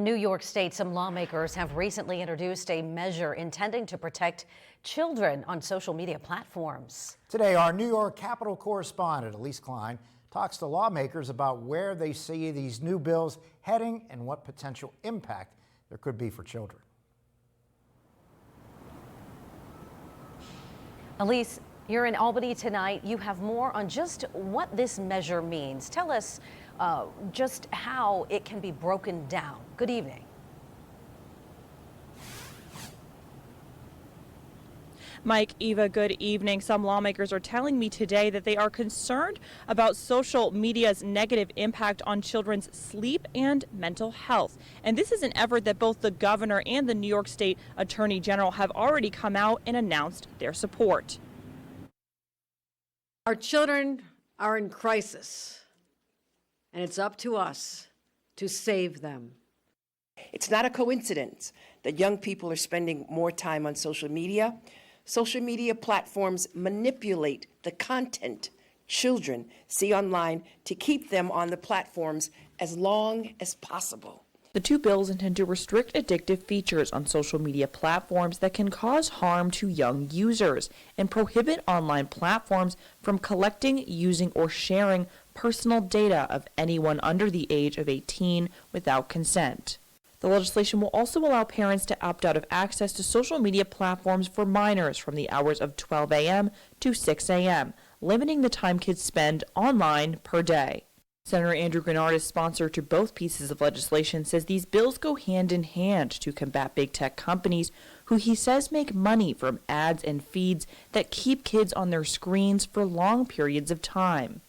New York State, some lawmakers have recently introduced a measure intending to protect children on social media platforms. Today, our New York Capitol correspondent, Elise Klein, talks to lawmakers about where they see these new bills heading and what potential impact there could be for children. Elise, you're in Albany tonight. You have more on just what this measure means. Tell us just how it can be broken down. Good evening. Mike, Eva, good evening. Some lawmakers are telling me today that they are concerned about social media's negative impact on children's sleep and mental health. And this is an effort that both the governor and the New York State Attorney General have already come out and announced their support. Our children are in crisis, and it's up to us to save them. It's not a coincidence that young people are spending more time on social media. Social media platforms manipulate the content children see online to keep them on the platforms as long as possible. The two bills intend to restrict addictive features on social media platforms that can cause harm to young users and prohibit online platforms from collecting, using, or sharing personal data of anyone under the age of 18 without consent. The legislation will also allow parents to opt out of access to social media platforms for minors from the hours of 12 a.m. to 6 a.m., limiting the time kids spend online per day. Senator Andrew Granard, sponsor to both pieces of legislation, says these bills go hand in hand to combat big tech companies who he says make money from ads and feeds that keep kids on their screens for long periods of time.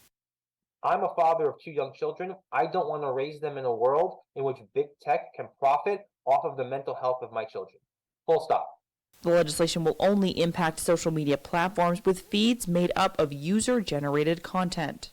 I'm a father of two young children. I don't want to raise them in a world in which big tech can profit off of the mental health of my children. Full stop. The legislation will only impact social media platforms with feeds made up of user-generated content.